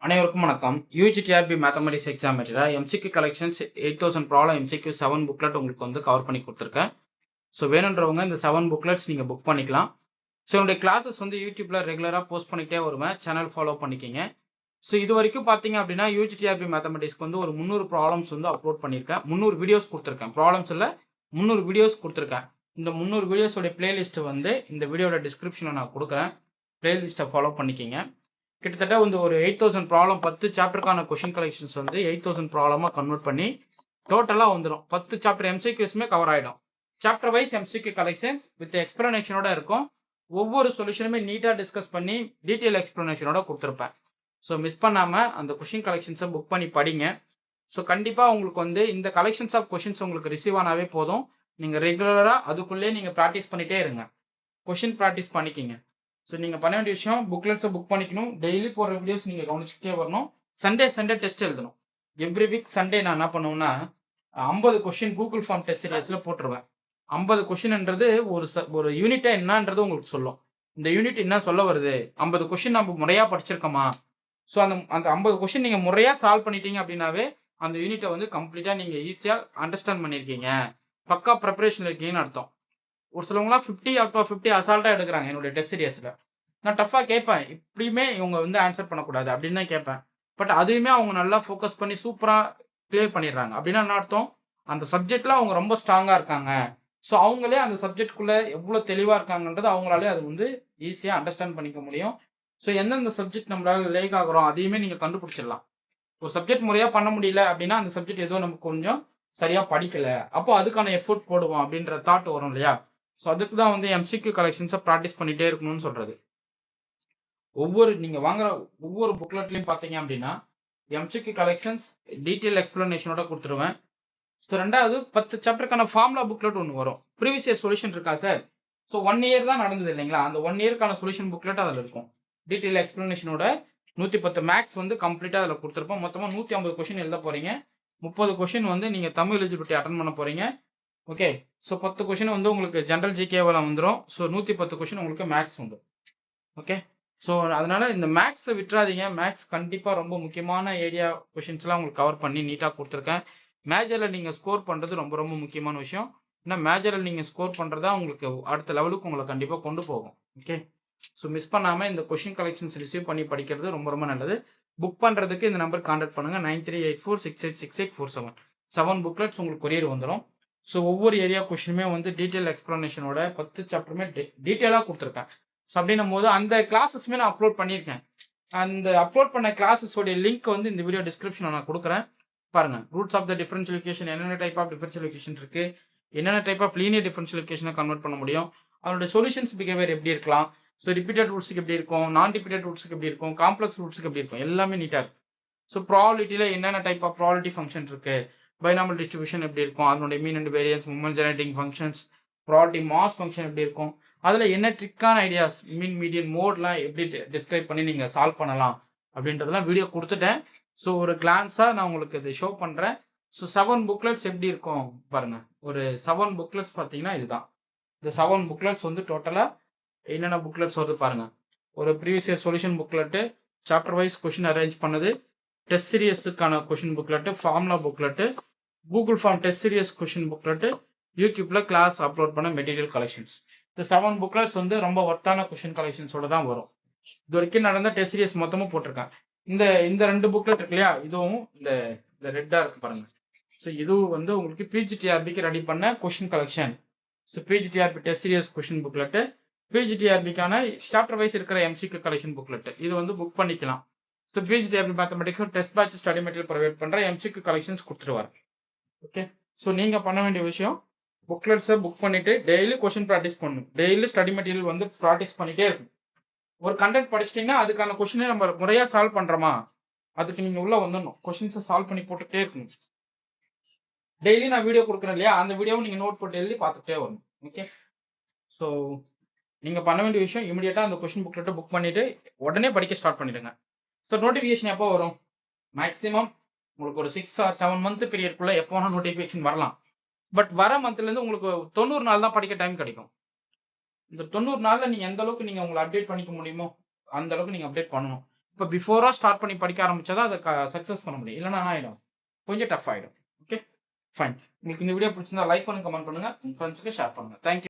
அனைவருக்கும் வணக்கம். UGTRB mathematics exam material MCQ collections 8000 problem MCQ 7 booklet உங்களுக்கு வந்து கவர் பண்ணி கொடுத்துருக்கேன். ஸோ வேணுன்றவங்க இந்த 7 புக்லெட்ஸ் நீங்கள் புக் பண்ணிக்கலாம். ஸோ என்னுடைய கிளாஸஸ் வந்து யூடியூப்ல ரெகுலராக போஸ்ட் பண்ணிக்கிட்டே வருவேன். சேனல் ஃபாலோ பண்ணிக்கிங்க. ஸோ இது வரைக்கும் பார்த்தீங்க அப்படின்னா யூஜிடிஆர்பி மேத்தமெட்டிக்ஸ்க்கு வந்து ஒரு 300 ப்ராப்ளம்ஸ் வந்து அப்லோட் பண்ணியிருக்கேன். 300 வீடியோஸ் கொடுத்துருக்கேன். ப்ராப்ளம்ஸ் இல்லை 300 வீடியோஸ் கொடுத்துருக்கேன். இந்த 300 வீடியோஸோடைய பிளேலிஸ்ட் வந்து இந்த வீடியோட டிஸ்கிரிப்ஷனில் நான் கொடுக்குறேன். பிளேலிஸ்ட்டை ஃபாலோ பண்ணிக்கிங்க. கிட்டத்தட்ட வந்து ஒரு 8000 ப்ராப்ளம் 10 சாப்டருக்கான கொஷின் கலெக்ஷன்ஸ் வந்து 8000 ப்ராப்ளமாக கன்வெர்ட் பண்ணி டோட்டலாக வந்துடும். 10 சாப்டர் எம்சிக்யூஸுமே கவர் ஆகிடும். Chapter wise MCQ collections with எக்ஸ்பிளனேஷனோட இருக்கும். ஒவ்வொரு சொல்யூஷனுமே நீட்டாக டிஸ்கஸ் பண்ணி டீட்டெயில் எக்ஸ்பிளனேஷனோட கொடுத்துருப்பேன். ஸோ மிஸ் பண்ணாமல் அந்த கொஷின் கலெக்ஷன்ஸை புக் பண்ணி படிங்க. ஸோ கண்டிப்பாக உங்களுக்கு வந்து இந்த கலெக்ஷன்ஸ் ஆஃப் கொஷின்ஸ் உங்களுக்கு ரிசீவ் ஆனாவே போதும். நீங்கள் ரெகுலராக அதுக்குள்ளேயே நீங்கள் ப்ராக்டிஸ் பண்ணிகிட்டே இருங்க. கொஷின் ப்ராக்டிஸ் பண்ணிக்கிங்க. ஸோ நீங்கள் பண்ண வேண்டிய விஷயம் புக்லெட்ஸை புக் பண்ணிக்கணும். டெய்லி போடுற வீடியோஸ் நீங்கள் கவனிச்சுட்டே வரணும். சண்டே டெஸ்ட் எழுதணும். எவ்ரி வீக் சண்டே நான் என்ன பண்ணுவேன்னா 50 கொஷின் கூகுள் ஃபார்ம் டெஸ்ட் சீரியஸில் போட்டுருவேன். 50 கொஷின்ன்றது ஒரு யூனிட்டை என்னன்றது உங்களுக்கு சொல்லும். இந்த யூனிட் என்ன சொல்ல வருது, 50 கொஷின் நம்ம முறையாக படிச்சிருக்கோமா. ஸோ அந்த 50 கொஷின் நீங்கள் முறையாக சால்வ் பண்ணிட்டீங்க அப்படின்னாவே அந்த யூனிட்டை வந்து கம்ப்ளீட்டாக நீங்கள் ஈஸியாக அண்டர்ஸ்டாண்ட் பண்ணியிருக்கீங்க, பக்கா ப்ரிப்பரேஷன் இருக்கீங்கன்னு அர்த்தம். ஒரு சிலவங்களாம் 50 அவுட் ஆஃப் 50 அசால்ட்டாக எடுக்கிறாங்க என்னுடைய டெஸ்ட் சீரியஸில். நான் டஃப்பாக கேட்பேன், இப்படியுமே இவங்க வந்து ஆன்சர் பண்ணக்கூடாது அப்படின்னு தான் கேட்பேன். பட் அதையுமே அவங்க நல்லா ஃபோக்கஸ் பண்ணி சூப்பராக கிளியர் பண்ணிடுறாங்க. அப்படின்னா என்ன அர்த்தம், அந்த சப்ஜெக்டில் அவங்க ரொம்ப ஸ்ட்ராங்காக இருக்காங்க. ஸோ அவங்களே அந்த சப்ஜெக்ட்குள்ளே எவ்வளோ தெளிவாக இருக்காங்கன்றது அவங்களாலே அது வந்து ஈஸியாக அண்டர்ஸ்டாண்ட் பண்ணிக்க முடியும். ஸோ எந்தெந்த சப்ஜெக்ட் நம்மளால லேக் ஆகிறோம் அதையுமே நீங்கள் கண்டுபிடிச்சிடலாம். ஒரு சப்ஜெக்ட் முறையாக பண்ண முடியல அப்படின்னா அந்த சப்ஜெக்ட் ஏதோ நமக்கு கொஞ்சம் சரியாக படிக்கல, அப்போ அதுக்கான எஃபோர்ட் போடுவோம் அப்படின்ற தாட் வரும் இல்லையா. ஸோ அதுக்கு தான் வந்து எம்சிக்யூ கலெக்ஷன்ஸை ப்ராக்டிஸ் பண்ணிகிட்டே இருக்கணும்னு சொல்கிறது. நீங்கள் வாங்குற ஒவ்வொரு புக்லெட்லையும் பார்த்தீங்க அப்படின்னா எம்சிக்யூ கலெக்ஷன்ஸ் டீட்டெயில் எக்ஸ்பிளனேஷனோட கொடுத்துருவேன். ஸோ ரெண்டாவது 10 சாப்டருக்கான ஃபார்முலா புக்லெட் ஒன்று வரும். ப்ரீவியஸ் இயர் சொல்யூஷன் இருக்கா சார், ஸோ 1 இயர் தான் நடந்தது இல்லைங்களா, அந்த 1 இயருக்கான சொல்யூஷன் புக்லெட் அதில் இருக்கும். டீட்டெயில் எக்ஸ்பிளனேஷனோட 110 மேக்ஸ் வந்து கம்ப்ளீட்டாக அதில் கொடுத்துருப்போம். மொத்தமாக 150 கொஷின் எழுத போகிறீங்க. 30 கொஷின் வந்து நீங்கள் தமிழ் எலிஜிபிலிட்டி அட்டன் பண்ண போகிறீங்க. ஓகே, ஸோ 10 கொஷின் வந்து உங்களுக்கு ஜென்ரல் ஜிகேவில் வந்துடும். ஸோ 110 கொஷின் உங்களுக்கு மேக்ஸ் வந்துடும். ஓகே, ஸோ அதனால இந்த மேக்ஸை விட்டுறாதீங்க. மேக்ஸ் கண்டிப்பாக ரொம்ப முக்கியமான ஏரியா கொஷின்ஸ்லாம் உங்களுக்கு கவர் பண்ணி நீட்டாக கொடுத்துருக்கேன். மேஜரில் நீங்கள் ஸ்கோர் பண்ணுறது ரொம்ப ரொம்ப முக்கியமான விஷயம். ஏன்னா மேஜரில் நீங்கள் ஸ்கோர் பண்ணுறதா உங்களுக்கு அடுத்த லெவலுக்கு உங்களை கண்டிப்பாக கொண்டு போகும். ஓகே, ஸோ மிஸ் பண்ணாமல் இந்த கொஷின் கலெக்ஷன்ஸ் ரிசீவ் பண்ணி படிக்கிறது ரொம்ப ரொம்ப நல்லது. புக் பண்ணுறதுக்கு இந்த நம்பர் கான்டாக்ட் பண்ணுங்கள் 9384686847. 7 புக்லெட்ஸ் உங்களுக்கு கொரியர் வந்துடும். ஸோ ஒவ்வொரு ஏரியா கொஷினுமே வந்து டீட்டெயில் எக்ஸ்பிளனேஷனோட 10 சாப்டருமே டீட்டெயிலாக கொடுத்துருக்கேன். ஸோ அப்படின்னும் போது அந்த கிளாஸஸ்மே நான் அப்லோட் பண்ணியிருக்கேன். அந்த அப்லோட் பண்ண கிளாஸஸோடைய லிங்க் வந்து இந்த வீடியோ டிஸ்கிரிப்ஷனில் நான் கொடுக்குறேன். பாருங்கள், roots of the differential equation, என்னென்ன டைப் ஆஃப் டிஃபரன்ஷியல் ஈக்குவேஷன் இருக்குது, என்னென்ன டைப் ஆஃப் லீனியர் டிஃபரன்ஷியல் ஈக்குவேஷனை கன்வெர்ட் பண்ண முடியும், அதோட சொல்யூஷன்ஸ் பிஹேவியர் எப்படி இருக்கலாம், ஸோ ரிப்பீட்டட் ரூட்ஸுக்கு எப்படி இருக்கும், நான் ரிப்பீட்டட் ரூட்ஸுக்கு எப்படி இருக்கும், காம்ப்ளெக்ஸ் ரூட்ஸுக்கு எப்படி இருக்கும், எல்லாமே நீட்டாக இருக்கும். ஸோ ப்ராபபிலிட்டியில் என்னென்ன டைப் ஆஃப் ப்ராபபிலிட்டி ஃபங்க்ஷன் இருக்குது, பைனாமல் டிஸ்ட்ரிபியூஷன் எப்படி இருக்கும், அதனுடைய mean and variance, moment generating functions, probability mass function எப்படி இருக்கும், அதில் என்ன ட்ரிக்கான ஐடியாஸ் மீன் மீடியன் மோட்லாம் எப்படி டிஸ்கிரைப் பண்ணி நீங்கள் சால்வ் பண்ணலாம் அப்படின்றதெல்லாம் வீடியோ கொடுத்துட்டேன். ஸோ ஒரு கிளான்ஸாக நான் உங்களுக்கு இது ஷோ பண்ணுறேன். ஸோ 7 புக்லெட்ஸ் எப்படி இருக்கும் பாருங்கள். ஒரு 7 புக்லெட்ஸ் பார்த்தீங்கன்னா இதுதான். இந்த 7 புக்லெட்ஸ் வந்து டோட்டலாக என்னென்ன புக்லெட்ஸ் வருது பாருங்கள். ஒரு previous year solution booklet, chapter wise question arrange பண்ணது, டெஸ்ட் சீரியஸுக்கான question booklet, formula booklet, Google form test series question booklet, யூடியூப்பில் கிளாஸ் அப்லோட் பண்ண மெட்டீரியல் கலெக்ஷன்ஸ். இந்த 7 புக்லெட்ஸ் வந்து ரொம்ப ஒர்த்தான கொஷின் கலெக்ஷன்ஸோட தான் வரும். இது வரைக்கும் நடந்த டெஸ்ட் சீரியஸ் மொத்தமும் போட்டிருக்கேன். இந்த 2 புக்லெட் இருக்கு இல்லையா, இதுவும் இந்த ரெட்டாக இருக்கு பாருங்க. ஸோ இதுவும் வந்து உங்களுக்கு பிஜிடிஆர்பிக்கு ரெடி பண்ண question collection. So PGTRB test series question booklet, பிஜிடிஆர்பிக்கான சாப்டர் வைஸ் இருக்கிற எம்சிக்யூ கலெக்ஷன் புக்லெட்டு, இது வந்து புக் பண்ணிக்கலாம். So PGTRB mathematics test batch study material provide பண்ணுற எம்சிக்யூ கலெக்ஷன்ஸ் கொடுத்துருவார். ஓகே, ஸோ நீங்கள் பண்ண வேண்டிய விஷயம் புக்லெட்ஸை புக் பண்ணிவிட்டு டெய்லி கொஷின் ப்ராக்டிஸ் பண்ணணும். டெய்லி ஸ்டடி மெட்டீரியல் வந்து ப்ராக்டிஸ் பண்ணிகிட்டே இருக்கும். ஒரு கண்டென்ட் படிச்சிட்டிங்கன்னா அதுக்கான கொஷினை நம்ம முறையாக சால்வ் பண்ணுறோமா, அதுக்கு நீங்கள் உள்ளே வந்துடணும். கொஷின்ஸை சால்வ் பண்ணி போட்டுகிட்டே இருக்கணும். டெய்லி நான் வீடியோ கொடுக்குறேன் இல்லையா, அந்த வீடியோவை நீங்கள் நோட் போட்டு எழுதி பார்த்துட்டே வரணும். ஓகே, ஸோ நீங்கள் பண்ண வேண்டிய விஷயம் இமீடியட்டாக அந்த கொஷின் புக்லெட்டை புக் பண்ணிவிட்டு உடனே படிக்க ஸ்டார்ட் பண்ணிவிடுங்க. ஸோ நோட்டிஃபிகேஷன் எப்போ வரும், மேக்ஸிமம் உங்களுக்கு ஒரு 6 or 7 மந்த் பீரியட்குள்ளே எப்போ வேணால் நோட்டிஃபிகேஷன் வரலாம். பட் வர மந்த்லேருந்து உங்களுக்கு 90 நாள் தான் படிக்க டைம் கிடைக்கும். இந்த 90 நாளில் நீங்கள் எந்த அளவுக்கு நீங்கள் உங்களை அப்டேட் பண்ணிக்க முடியுமோ அந்த அளவுக்கு நீங்கள் அப்டேட் பண்ணணும். இப்போ பிஃபோராக ஸ்டார்ட் பண்ணி படிக்க ஆரம்பிச்சா தான் அதை சக்ஸஸ் பண்ண முடியும். இல்லைன்னா என்ன ஆகிடும், கொஞ்சம் டஃப் ஆகிடும். Okay fine. உங்களுக்கு இந்த வீடியோ பிடிச்சிருந்தா லைக் பண்ணுங்க, கமெண்ட் பண்ணுங்க, உங்கள் ஃப்ரெண்ட்ஸுக்கு ஷேர் பண்ணுங்க. தேங்க்யூ.